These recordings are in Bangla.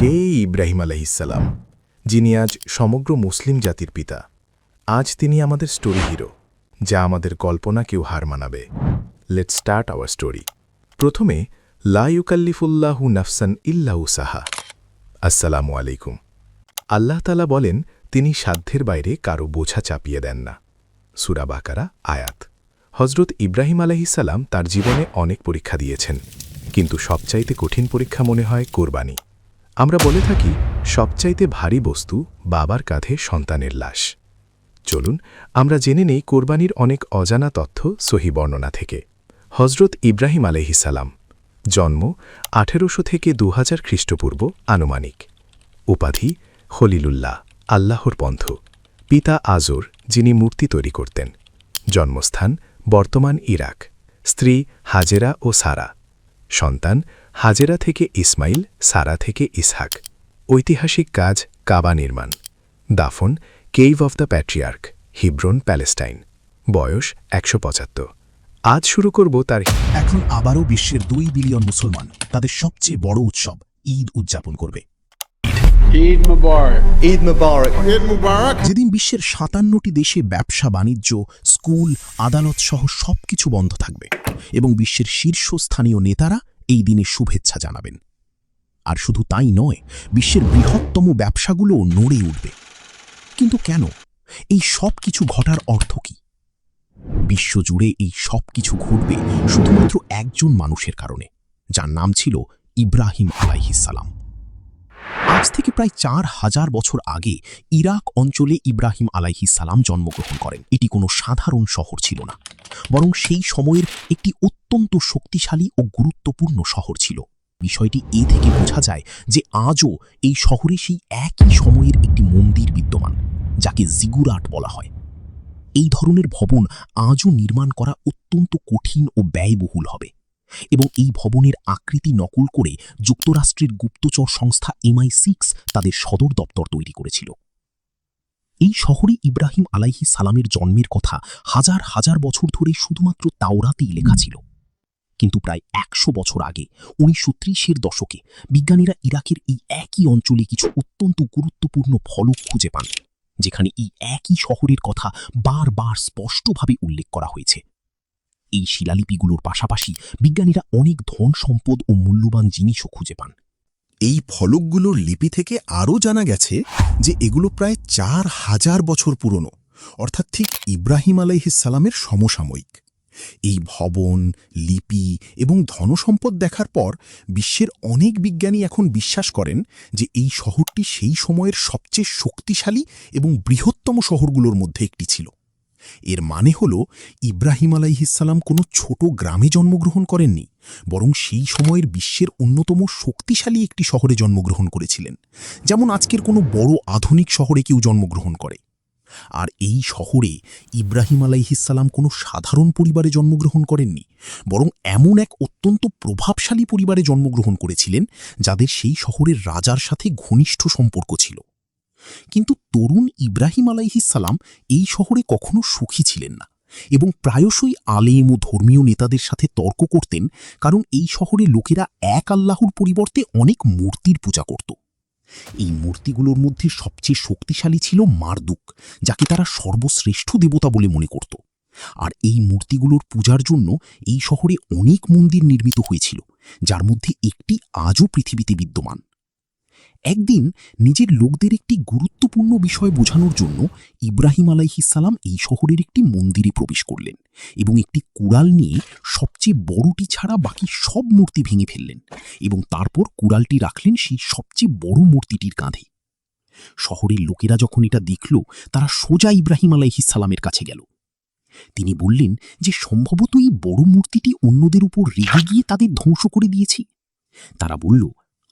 কে ইব্রাহিম আলাইহিসসালাম, যিনি আজ সমগ্র মুসলিম জাতির পিতা। আজ তিনি আমাদের স্টোরি হিরো, যা আমাদের কল্পনাকেও হার মানাবে। Let's start our story. প্রথমে লা ইউকাল্লিফুল্লাহু নাফসান ইল্লা উসাহা। আসসালামু আলাইকুম। আল্লাহ তাআলা বলেন, তিনি সাধ্যের বাইরে কারো বোঝা চাপিয়ে দেন না। সূরা বাকারা আয়াত। হজরত ইব্রাহিম আলাইহিসসালাম তার জীবনে অনেক পরীক্ষা দিয়েছেন, কিন্তু সবচাইতে কঠিন পরীক্ষা মনে হয় কোরবানি। আমরা বলে থাকি, সবচাইতে ভারী বস্তু বাবার কাঁধে সন্তানের লাশ। চলুন আমরা জেনে নেই কোরবানির অনেক অজানা তথ্য সহিহ বর্ণনা থেকে। হজরত ইব্রাহিম আলাইহিসসালাম, জন্ম ১৮০০ থেকে ২০০০ খ্রিস্টপূর্ব আনুমানিক। উপাধি খলিলুল্লাহ, আল্লাহর বন্ধু। পিতা আজর, যিনি মূর্তি তৈরি করতেন। জন্মস্থান বর্তমান ইরাক। স্ত্রী হাজেরা ও সারা। সন্তান হাজেরা থেকে ইসমাইল, সারা থেকে ইসহাক। ঐতিহাসিক কাজ কাবা নির্মাণ। দাফন cave of the patriarch, Hebron, Palestine. বয়স ১৭৫। আজ শুরু করব তার। এখন আবারও বিশ্বের ২ বিলিয়ন মুসলমান তাদের সবচেয়ে বড় উৎসব ঈদ উদযাপন করবে। ঈদ মুবারক। ঈদ মুবারক। ঈদ মুবারক। যেদিন বিশ্বের ৫৭টি দেশে ব্যবসা বাণিজ্য, স্কুল, আদালত সহ সবকিছু বন্ধ থাকবে এবং বিশ্বের শীর্ষস্থানীয় নেতারা এই দিনে শুভেচ্ছা জানাবেন। আর শুধু তাই নয়, বিশ্বের বৃহত্তম ব্যবসাগুলোও নড়ে উঠবে। কিন্তু কেন? এই সব কিছু ঘটার অর্থ কি? বিশ্বজুড়ে এই সব কিছু ঘটবে শুধুমাত্র একজন মানুষের কারণে, যার নাম ছিল ইব্রাহিম আলাইহিসসালাম। আজ থেকে প্রায় ৪,০০০ বছর আগে ইরাক অঞ্চলে ইব্রাহিম আলাইহিসসালাম জন্মগ্রহণ করেন। এটি কোনো সাধারণ শহর ছিল না, বরং সেই সময়ের একটি অত্যন্ত শক্তিশালী ও গুরুত্বপূর্ণ শহর ছিল। বিষয়টি এ থেকে বোঝা যায় যে আজও এই শহরে সেই একই সময়ের একটি মন্দির বিদ্যমান, যাকে জিগুরাট বলা হয়। এই ধরনের ভবন আজও নির্মাণ করা অত্যন্ত কঠিন ও ব্যয়বহুল হবে, এবং এই ভবনের আকৃতি নকল করে যুক্তরাষ্ট্রের গুপ্তচর সংস্থা MI6 তাদের সদর দপ্তর তৈরি করেছিল। এই শহরে ইব্রাহিম আলাইহিসসালামের জন্মের কথা হাজার হাজার বছর ধরে শুধুমাত্র তাওরাতেই লেখা ছিল। কিন্তু প্রায় ১০০ বছর আগে ১৯৩০-এর দশকে বিজ্ঞানীরা ইরাকের এই একই অঞ্চলে কিছু অত্যন্ত গুরুত্বপূর্ণ ফলক খুঁজে পান, যেখানে এই একই শহরের কথা বারবার স্পষ্টভাবে উল্লেখ করা হয়েছে। এই শিলালিপিগুলোর পাশাপাশি বিজ্ঞানীরা অনেক ধন সম্পদ ও মূল্যবান জিনিসও খুঁজে পান। এই ফলকগুলোর লিপি থেকে আরও জানা গেছে যে এগুলো প্রায় ৪,০০০ বছর পুরনো, অর্থাৎ ঠিক ইব্রাহিম আলাইহিসসালামের সমসাময়িক। এই ভবন, লিপি এবং ধনসম্পদ দেখার পর বিশ্বের অনেক বিজ্ঞানী এখন বিশ্বাস করেন যে এই শহরটি সেই সময়ের সবচেয়ে শক্তিশালী এবং বৃহত্তম শহরগুলোর মধ্যে একটি ছিল। এর মানে হল, ইব্রাহিম আলাইহিসসালাম কোনো ছোট গ্রামে জন্মগ্রহণ করেননি, বরং সেই সময়ের বিশ্বের অন্যতম শক্তিশালী একটি শহরে জন্মগ্রহণ করেছিলেন, যেমন আজকের কোনো বড় আধুনিক শহরে কেউ জন্মগ্রহণ করে। আর এই শহরে ইব্রাহিম আলাইহিসসালাম কোনো সাধারণ পরিবারে জন্মগ্রহণ করেননি, বরং এমন এক অত্যন্ত প্রভাবশালী পরিবারে জন্মগ্রহণ করেছিলেন যাদের সেই শহরের রাজার সাথে ঘনিষ্ঠ সম্পর্ক ছিল। কিন্তু তরুণ ইব্রাহিম আলাইহিসসালাম এই শহরে কখনো সুখী ছিলেন না, এবং প্রায়শই আলেম ও ধর্মীয় নেতাদের সাথে তর্ক করতেন, কারণ এই শহরে লোকেরা এক আল্লাহর পরিবর্তে অনেক মূর্তির পূজা করত। এই মূর্তিগুলোর মধ্যে সবচেয়ে শক্তিশালী ছিল মারদুক, যাকে তারা সর্বশ্রেষ্ঠ দেবতা বলে মনে করত। আর এই মূর্তিগুলোর পূজার জন্য এই শহরে অনেক মন্দির নির্মিত হয়েছিল, যার মধ্যে একটি আজও পৃথিবীতে বিদ্যমান। একদিন নিজের লোকদের একটি গুরুত্বপূর্ণ বিষয় বোঝানোর জন্য ইব্রাহিম আলাইহিসসালাম এই শহরের একটি মন্দিরে প্রবেশ করলেন এবং একটি কুড়াল নিয়ে সবচেয়ে বড়টি ছাড়া বাকি সব মূর্তি ভেঙে ফেললেন, এবং তারপর কুড়ালটি রাখলেন সেই সবচেয়ে বড় মূর্তিটির কাঁধে। শহরের লোকেরা যখন এটা দেখল, তারা সোজা ইব্রাহিম আলাইহিসসালামের কাছে গেল। তিনি বললেন যে সম্ভবত এই বড় মূর্তিটি অন্যদের উপর রেগে গিয়ে তাদের ধ্বংস করে দিয়েছে। তারা বলল,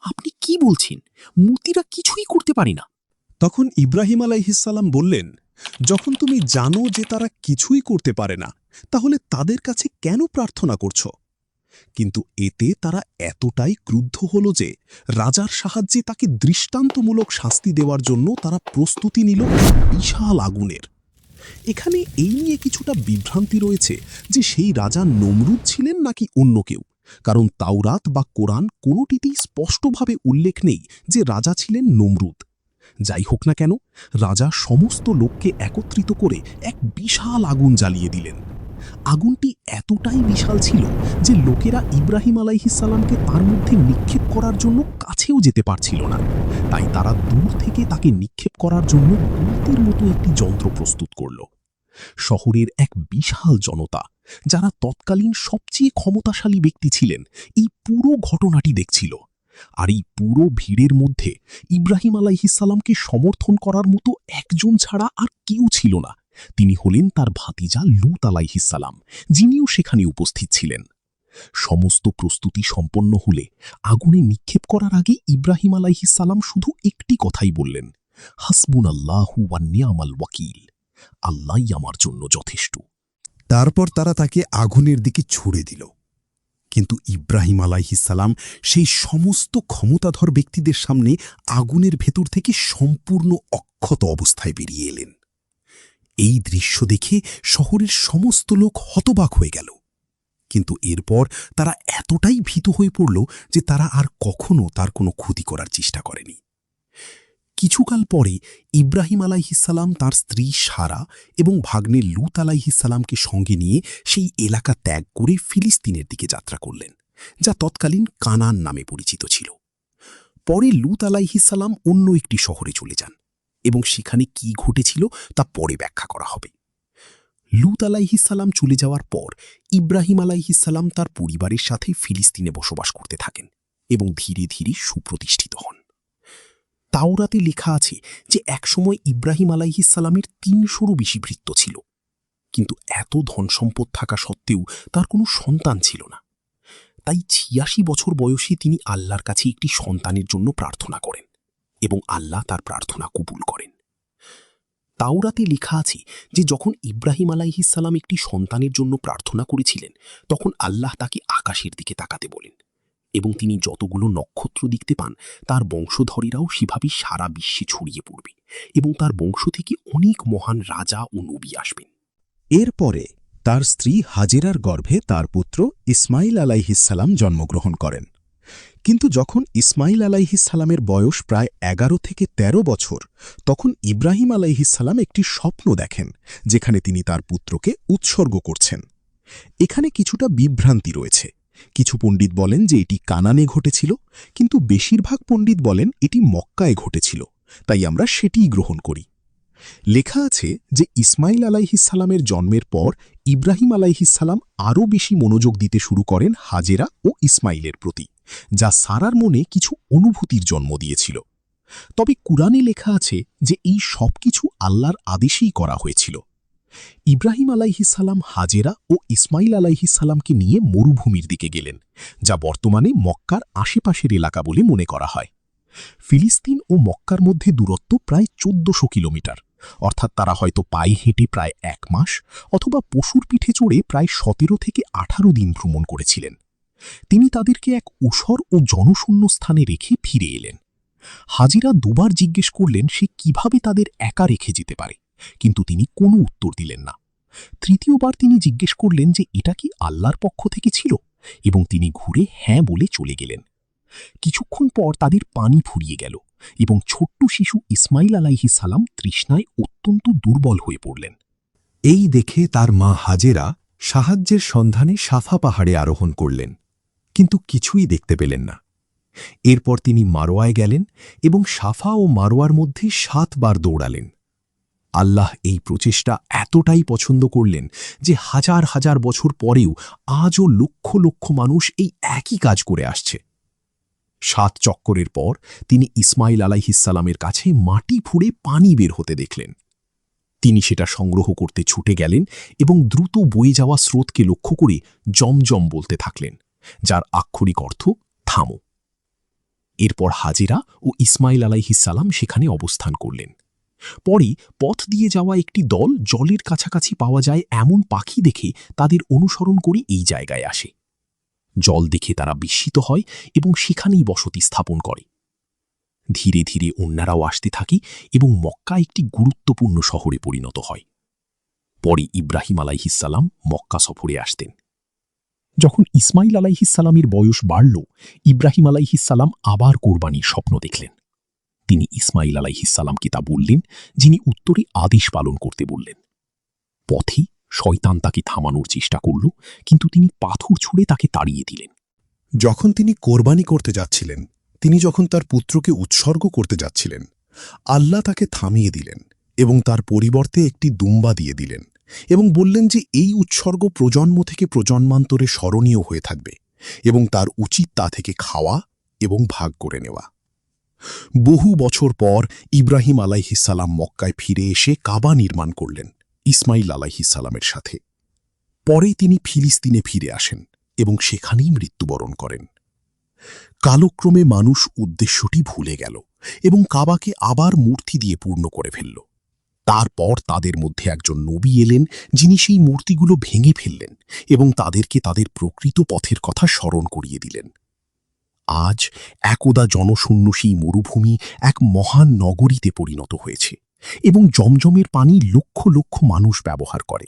আপনি কি বলছেন? মূর্তিরা কিছুই করতে পারে না। তখন ইব্রাহিম আলাইহিসসালাম বললেন, যখন তুমি জানো যে তারা কিছুই করতে পারে না, তাহলে তাদের কাছে কেন প্রার্থনা করছ? কিন্তু এতে তারা এতটাই ক্রুদ্ধ হল যে রাজার সাহায্যে তাকে দৃষ্টান্তমূলক শাস্তি দেওয়ার জন্য তারা প্রস্তুতি নিল বিশাল আগুনের। এখানে এই নিয়ে কিছুটা বিভ্রান্তি রয়েছে যে সেই রাজা নমরুদ ছিলেন নাকি অন্য কেউ, কারণ তাওরাত বা কোরআন কোনোটিতেই স্পষ্টভাবে উল্লেখ নেই যে রাজা ছিলেন নমরুদ। যাই হোক না কেন, রাজা সমস্ত লোককে একত্রিত করে এক বিশাল আগুন জ্বালিয়ে দিলেন। আগুনটি এতটাই বিশাল ছিল যে লোকেরা ইব্রাহিম আলাইহিসসালামকে তার মধ্যে নিক্ষেপ করার জন্য কাছেও যেতে পারছিল না। তাই তারা দূর থেকে তাকে নিক্ষেপ করার জন্য গুলতির মতো একটি যন্ত্র প্রস্তুত করল। শহরের এক বিশাল জনতা, যারা তৎকালীন সবচেয়ে ক্ষমতাশালী ব্যক্তি ছিলেন, এই পুরো ঘটনাটি দেখছিল। আর এই পুরো ভিড়ের মধ্যে ইব্রাহিম আলাইহিসসালামকে সমর্থন করার মতো একজন ছাড়া আর কেউ ছিল না। তিনি হলেন তার ভাতিজা লূত আলাইহিসসালাম, যিনিও সেখানে উপস্থিত ছিলেন। সমস্ত প্রস্তুতি সম্পন্ন হলে আগুনে নিক্ষেপ করার আগে ইব্রাহিম আলাইহিসসালাম শুধু একটি কথাই বললেন, হাসবুনাল্লাহু ওয়া নি'মাল ওয়াকিল, আল্লাহই আমার জন্য যথেষ্ট। তারপর তারা তাকে আগুনের দিকে ছুড়ে দিল। কিন্তু ইব্রাহিম আলাইহিসসালাম সেই সমস্ত ক্ষমতাধর ব্যক্তিদের সামনে আগুনের ভেতর থেকে সম্পূর্ণ অক্ষত অবস্থায় বেরিয়ে এলেন। এই দৃশ্য দেখে শহরের সমস্ত লোক হতবাক হয়ে গেল। কিন্তু এরপর তারা এতটাই ভীত হয়ে পড়ল যে তারা আর কখনো তার কোনো ক্ষতি করার চেষ্টা করেনি। কিছুকাল পরে ইব্রাহিম আলাইহিসসালাম তার স্ত্রী সারা এবং ভাগ্নে লূত আলাইহিসসালামকে সঙ্গে নিয়ে সেই এলাকা ত্যাগ করে ফিলিস্তিনের দিকে যাত্রা করলেন, যা তৎকালীন কানান নামে পরিচিত ছিল। পরে লূত আলাইহিসসালাম অন্য একটি শহরে চলে যান এবং সেখানে কি ঘটেছিল তা পরে ব্যাখ্যা করা হবে। লূত আলাইহিসসালাম চলে যাওয়ার পর ইব্রাহিম আলাইহিসসালাম তার পরিবারের সাথে ফিলিস্তিনে বসবাস করতে থাকেন এবং ধীরে ধীরে সুপ্রতিষ্ঠিত হন। তাওরাতে লেখা আছে যে একসময় ইব্রাহিম আলাইহিসসালামের ৩০০রও বেশি ভৃত্য ছিল, কিন্তু এত ধনসম্পদ থাকা সত্ত্বেও তার কোনো সন্তান ছিল না। তাই ৮৬ বছর বয়সে তিনি আল্লাহর কাছে একটি সন্তানের জন্য প্রার্থনা করেন এবং আল্লাহ তার প্রার্থনা কবুল করেন। তাওরাতে লেখা আছে যে যখন ইব্রাহিম আলাইহিসসালাম একটি সন্তানের জন্য প্রার্থনা করেছিলেন, তখন আল্লাহ তাকে আকাশের দিকে তাকাতে বলেন এবং তিনি যতগুলো নক্ষত্র দেখতে পান তার বংশধরেরাও সেভাবে সারা বিশ্বে ছড়িয়ে পড়বে এবং তার বংশ থেকে অনেক মহান রাজা ও নবী আসবেন। এরপরে তার স্ত্রী হাজেরার গর্ভে তার পুত্র ইসমাইল আলাইহিসসালাম জন্মগ্রহণ করেন। কিন্তু যখন ইসমাইল আলাইহিসসালামের বয়স প্রায় ১১ থেকে ১৩ বছর, তখন ইব্রাহিম আলাইহিসসালাম একটি স্বপ্ন দেখেন যেখানে তিনি তার পুত্রকে উৎসর্গ করছেন। এখানে কিছুটা বিভ্রান্তি রয়েছে। কিছু পণ্ডিত বলেন যে এটি কানানে ঘটেছিল, কিন্তু বেশিরভাগ পণ্ডিত বলেন এটি মক্কায় ঘটেছিল, তাই আমরা সেটিই গ্রহণ করি। লেখা আছে যে ইসমাইল আলাইহিসসালামের জন্মের পর ইব্রাহিম আলাইহিসসালাম আরও বেশি মনোযোগ দিতে শুরু করেন হাজেরা ও ইসমাইলের প্রতি, যা সারার মনে কিছু অনুভূতির জন্ম দিয়েছিল। তবে কুরআনে লেখা আছে যে এই সব কিছু আল্লাহর আদেশেই করা হয়েছিল। ইব্রাহিম আলাইহিসসালাম হাজেরা ও ইসমাইল আলাইহিসসালামকে নিয়ে মরুভূমির দিকে গেলেন, যা বর্তমানে মক্কার আশেপাশের এলাকা বলে মনে করা হয়। ফিলিস্তিন ও মক্কার মধ্যে দূরত্ব প্রায় ১৪০০ কিলোমিটার, অর্থাৎ তারা হয়তো পায়ে হেঁটে প্রায় ১ মাস অথবা পশুর পিঠে চড়ে প্রায় ১৭ থেকে ১৮ দিন ভ্রমণ করেছিলেন। তিনি তাদেরকে এক ঊষর ও জনশূন্য স্থানে রেখে ফিরে এলেন। হাজিরা দুবার জিজ্ঞেস করলেন সে কিভাবে তাদের একা রেখে যেতে পারে, কিন্তু তিনি কোনো উত্তর দিলেন না। তৃতীয়বার তিনি জিজ্ঞেস করলেন যে এটা কি আল্লাহর পক্ষ থেকে ছিল, এবং তিনি ঘুরে হ্যাঁ বলে চলে গেলেন। কিছুক্ষণ পর তাদের পানি ফুরিয়ে গেল এবং ছোট্ট শিশু ইসমাইল আলাইহিসসালাম তৃষ্ণায় অত্যন্ত দুর্বল হয়ে পড়লেন। এই দেখে তার মা হাজেরা সাহায্যের সন্ধানে সাফা পাহাড়ে আরোহণ করলেন, কিন্তু কিছুই দেখতে পেলেন না। এরপর তিনি মারোয়ায় গেলেন এবং সাফা ও মারোয়ার মধ্যে ৭ বার দৌড়ালেন। আল্লাহ এই প্রচেষ্টা এতটাই পছন্দ করলেন যে হাজার হাজার বছর পরেও আজও লক্ষ লক্ষ মানুষ এই একই কাজ করে আসছে। ৭ চক্করের পর তিনি ইসমাইল আলাইহিসসালামের কাছে মাটি ফুঁড়ে পানি বের হতে দেখলেন। তিনি সেটা সংগ্রহ করতে ছুটে গেলেন এবং দ্রুত বয়ে যাওয়া স্রোতকে লক্ষ্য করে জমজম বলতে থাকলেন, যার আক্ষরিক অর্থ থামো। এরপর হাজেরা ও ইসমাইল আলাইহিসসালাম সেখানে অবস্থান করলেন। পরে পথ দিয়ে যাওয়া একটি দল জলের কাছাকাছি পাওয়া যায় এমন পাখি দেখে তাদের অনুসরণ করে এই জায়গায় আসে। জল দেখে তারা বিস্মিত হয় এবং সেখানেই বসতি স্থাপন করে। ধীরে ধীরে অন্যরাও আসতে থাকে এবং মক্কা একটি গুরুত্বপূর্ণ শহরে পরিণত হয়। পরে ইব্রাহিম আলাইহিসসালাম মক্কা সফরে আসতেন। যখন ইসমাইল আলাইহিসসালামের বয়স বাড়ল, ইব্রাহিম আলাইহিসসালাম আবার কোরবানির স্বপ্ন দেখলেন। তিনি ইসমাইল আলাইহিসসালামকে তা বললেন, যিনি উত্তরে আদেশ পালন করতে বললেন। পথে শয়তান তাকে থামানোর চেষ্টা করল, কিন্তু তিনি পাথর ছুঁড়ে তাকে তাড়িয়ে দিলেন। যখন তিনি কোরবানি করতে যাচ্ছিলেন, তিনি যখন তার পুত্রকে উৎসর্গ করতে যাচ্ছিলেন, আল্লাহ তাকে থামিয়ে দিলেন এবং তার পরিবর্তে একটি দুম্বা দিয়ে দিলেন এবং বললেন যে এই উৎসর্গ প্রজন্ম থেকে প্রজন্মান্তরে স্মরণীয় হয়ে থাকবে এবং তার উচিত তা থেকে খাওয়া এবং ভাগ করে নেওয়া। বহু বছর পর ইব্রাহিম আলাইহিসসালাম মক্কায় ফিরে এসে কাবা নির্মাণ করলেন ইসমাইল আলাইহিসসালামের সাথে। পরে তিনি ফিলিস্তিনে ফিরে আসেন এবং সেখানেই মৃত্যুবরণ করেন। কালক্রমে মানুষ উদ্দেশ্যটি ভুলে গেল এবং কাবাকে আবার মূর্তি দিয়ে পূর্ণ করে ফেলল। তারপর তাদের মধ্যে একজন নবী এলেন, যিনি সেই মূর্তিগুলো ভেঙে ফেললেন এবং তাদেরকে তাদের প্রকৃত পথের কথা স্মরণ করিয়ে দিলেন। আজ একদা জনশূন্য সেই মরুভূমি এক মহান নগরীতে পরিণত হয়েছে এবং জমজমের পানি লক্ষ লক্ষ মানুষ ব্যবহার করে।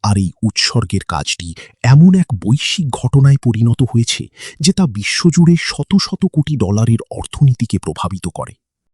আর এই উৎসর্গের কাজটি এমন এক বৈশ্বিক ঘটনায় পরিণত হয়েছে যে তা বিশ্বজুড়ে শত শত কোটি ডলারের অর্থনীতিকে প্রভাবিত করে।